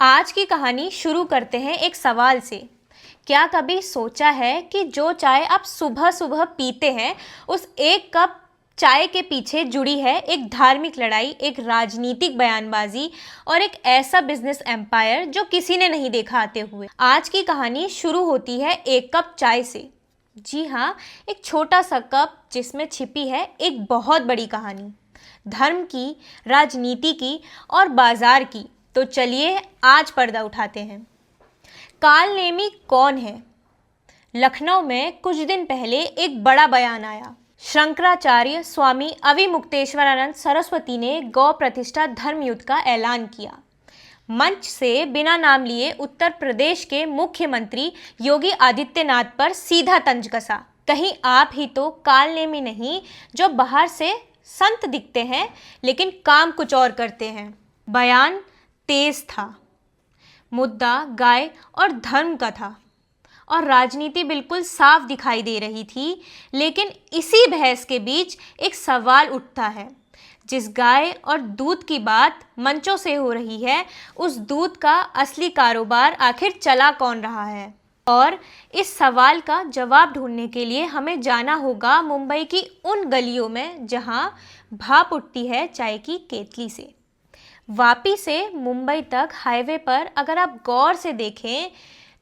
आज की कहानी शुरू करते हैं एक सवाल से। क्या कभी सोचा है कि जो चाय आप सुबह सुबह पीते हैं, उस एक कप चाय के पीछे जुड़ी है एक धार्मिक लड़ाई, एक राजनीतिक बयानबाजी और एक ऐसा बिजनेस एम्पायर जो किसी ने नहीं देखा आते हुए। आज की कहानी शुरू होती है एक कप चाय से। जी हाँ, एक छोटा सा कप जिसमें छिपी है एक बहुत बड़ी कहानी, धर्म की, राजनीति की और बाजार की। तो चलिए आज पर्दा उठाते हैं। काल नेमी कौन है? लखनऊ में कुछ दिन पहले एक बड़ा बयान आया। शंकराचार्य स्वामी अविमुक्तेश्वरानंद सरस्वती ने गौ प्रतिष्ठा धर्म युद्ध का ऐलान किया। मंच से बिना नाम लिए उत्तर प्रदेश के मुख्यमंत्री योगी आदित्यनाथ पर सीधा तंज कसा। कहीं आप ही तो काल नेमी नहीं, जो बाहर से संत दिखते हैं लेकिन काम कुछ और करते हैं। बयान तेज था, मुद्दा गाय और धर्म का था और राजनीति बिल्कुल साफ दिखाई दे रही थी। लेकिन इसी बहस के बीच एक सवाल उठता है, जिस गाय और दूध की बात मंचों से हो रही है, उस दूध का असली कारोबार आखिर चला कौन रहा है? और इस सवाल का जवाब ढूंढने के लिए हमें जाना होगा मुंबई की उन गलियों में जहां भाप उठती है चाय की केतली से। वापी से मुंबई तक हाईवे पर अगर आप गौर से देखें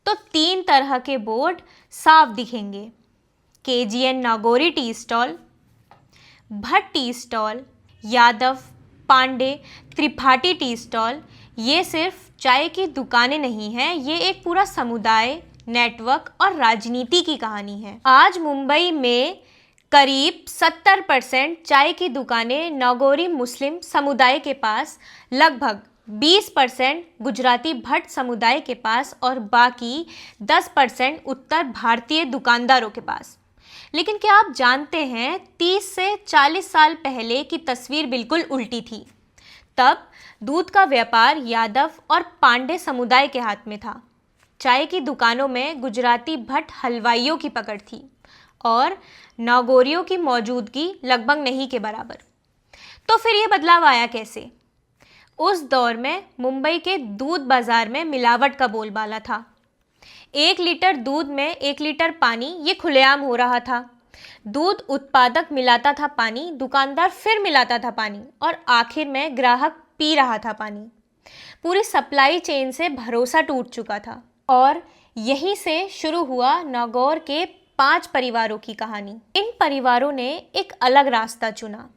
तो 3 तरह के बोर्ड साफ दिखेंगे। KGN Nagori tea stall, Bhatt tea stall, Yadav, Pandey, Tripathi tea stall. ये सिर्फ चाय की दुकानें नहीं हैं, ये एक पूरा समुदाय, नेटवर्क और राजनीति की कहानी है। आज मुंबई में करीब 70% चाय की दुकानें नागौरी मुस्लिम समुदाय के पास, लगभग 20% गुजराती भट्ट समुदाय के पास और बाकी 10% उत्तर भारतीय दुकानदारों के पास। लेकिन क्या आप जानते हैं 30 से 40 साल पहले की तस्वीर बिल्कुल उल्टी थी। तब दूध का व्यापार यादव और पांडे समुदाय के हाथ में था। चाय की दुकानों में गुजराती भट्ट हलवाइयों की पकड़ थी और नागौरियों की मौजूदगी लगभग नहीं के बराबर। तो फिर ये बदलाव आया कैसे? उस दौर में मुंबई के दूध बाजार में मिलावट का बोलबाला था। 1 लीटर दूध में 1 लीटर पानी, ये खुलेआम हो रहा था। दूध उत्पादक मिलाता था पानी, दुकानदार फिर मिलाता था पानी और आखिर में ग्राहक पी रहा था पानी। पूरी सप्लाई चेन से भरोसा टूट चुका था और यहीं से शुरू हुआ नागौर के 5 परिवारों की कहानी। इन परिवारों ने एक अलग रास्ता चुना।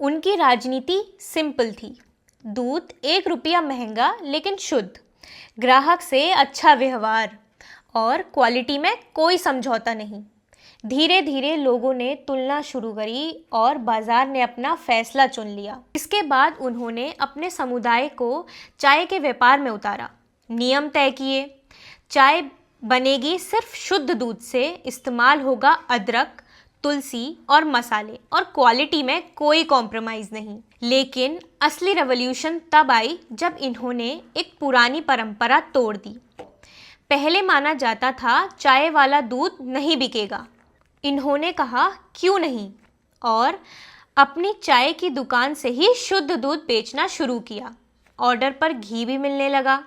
उनकी राजनीति सिंपल थी, दूध 1 रुपया महंगा लेकिन शुद्ध, ग्राहक से अच्छा व्यवहार और क्वालिटी में कोई समझौता नहीं। धीरे धीरे लोगों ने तुलना शुरू करी और बाजार ने अपना फैसला चुन लिया। इसके बाद उन्होंने अपने समुदाय को चाय के व्यापार में उतारा। नियम तय किए, चाय बनेगी सिर्फ शुद्ध दूध से, इस्तेमाल होगा अदरक, तुलसी और मसाले और क्वालिटी में कोई कॉम्प्रोमाइज़ नहीं। लेकिन असली रेवोल्यूशन तब आई जब इन्होंने एक पुरानी परंपरा तोड़ दी। पहले माना जाता था चाय वाला दूध नहीं बिकेगा। इन्होंने कहा क्यों नहीं, और अपनी चाय की दुकान से ही शुद्ध दूध बेचना शुरू किया। ऑर्डर पर घी भी मिलने लगा।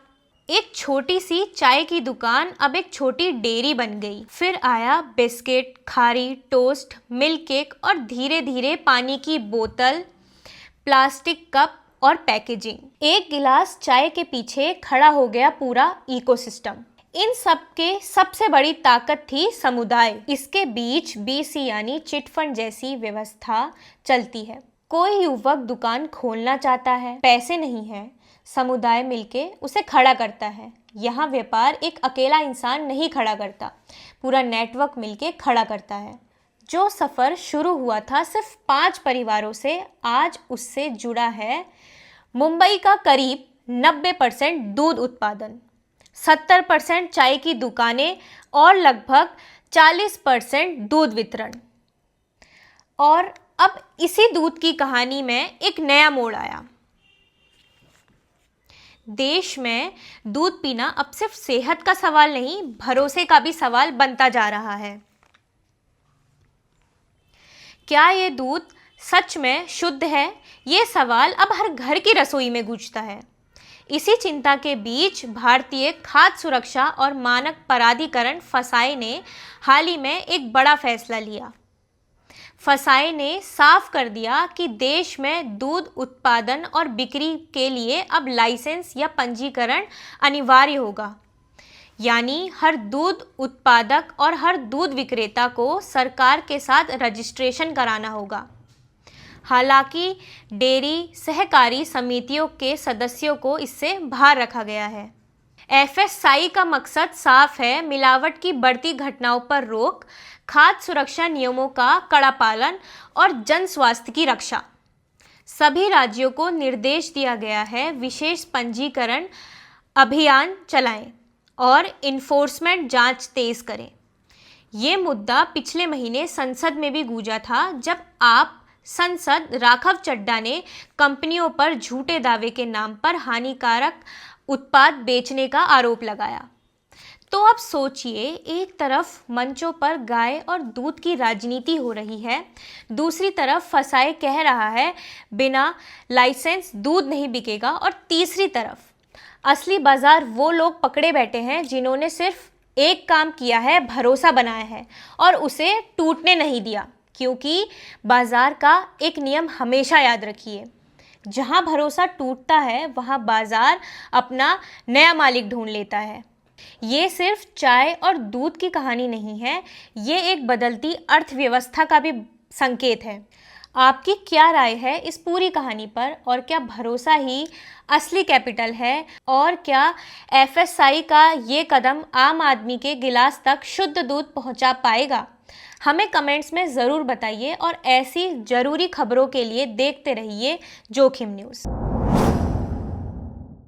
एक छोटी सी चाय की दुकान अब एक छोटी डेयरी बन गई। फिर आया बिस्किट, खारी, टोस्ट, मिल्क केक और धीरे धीरे पानी की बोतल, प्लास्टिक कप और पैकेजिंग। एक गिलास चाय के पीछे खड़ा हो गया पूरा इकोसिस्टम। इन सब के सबसे बड़ी ताकत थी समुदाय। इसके बीच BC यानी चिट फंड जैसी व्यवस्था चलती है। कोई युवक दुकान खोलना चाहता है, पैसे नहीं है, समुदाय मिलके उसे खड़ा करता है। यहाँ व्यापार एक अकेला इंसान नहीं खड़ा करता, पूरा नेटवर्क मिलके खड़ा करता है। जो सफ़र शुरू हुआ था सिर्फ 5 परिवारों से, आज उससे जुड़ा है मुंबई का करीब 90% दूध उत्पादन, 70% चाय की दुकानें और लगभग 40% दूध वितरण। और अब इसी दूध की कहानी में एक नया मोड़ आया। देश में दूध पीना अब सिर्फ सेहत का सवाल नहीं, भरोसे का भी सवाल बनता जा रहा है। क्या ये दूध सच में शुद्ध है? ये सवाल अब हर घर की रसोई में गूंजता है। इसी चिंता के बीच भारतीय खाद्य सुरक्षा और मानक प्राधिकरण फसाई ने हाल ही में एक बड़ा फैसला लिया। फसाई ने साफ कर दिया कि देश में दूध उत्पादन और बिक्री के लिए अब लाइसेंस या पंजीकरण अनिवार्य होगा। यानी हर दूध उत्पादक और हर दूध विक्रेता को सरकार के साथ रजिस्ट्रेशन कराना होगा। हालांकि डेयरी सहकारी समितियों के सदस्यों को इससे बाहर रखा गया है। एफएसआई का मकसद साफ है, मिलावट की बढ़ती घटनाओं पर रोक, खाद्य सुरक्षा नियमों का कड़ा पालन और जन स्वास्थ्य की रक्षा। सभी राज्यों को निर्देश दिया गया है विशेष पंजीकरण अभियान चलाएं और इन्फोर्समेंट जांच तेज करें। ये मुद्दा पिछले महीने संसद में भी गूंजा था, जब आप सांसद राघव चड्ढा ने कंपनियों पर झूठे दावे के नाम पर हानिकारक उत्पाद बेचने का आरोप लगाया। तो अब सोचिए, एक तरफ मंचों पर गाय और दूध की राजनीति हो रही है, दूसरी तरफ फसाई कह रहा है बिना लाइसेंस दूध नहीं बिकेगा, और तीसरी तरफ असली बाजार वो लोग पकड़े बैठे हैं जिन्होंने सिर्फ एक काम किया है, भरोसा बनाया है और उसे टूटने नहीं दिया। क्योंकि बाजार का एक नियम हमेशा याद रखिए, जहां भरोसा टूटता है वहां बाजार अपना नया मालिक ढूंढ लेता है। ये सिर्फ चाय और दूध की कहानी नहीं है, ये एक बदलती अर्थव्यवस्था का भी संकेत है। आपकी क्या राय है इस पूरी कहानी पर, और क्या भरोसा ही असली कैपिटल है, और क्या एफएसआई का ये कदम आम आदमी के गिलास तक शुद्ध दूध पहुंचा पाएगा? हमें कमेंट्स में ज़रूर बताइए और ऐसी ज़रूरी खबरों के लिए देखते रहिए जोखिम न्यूज़।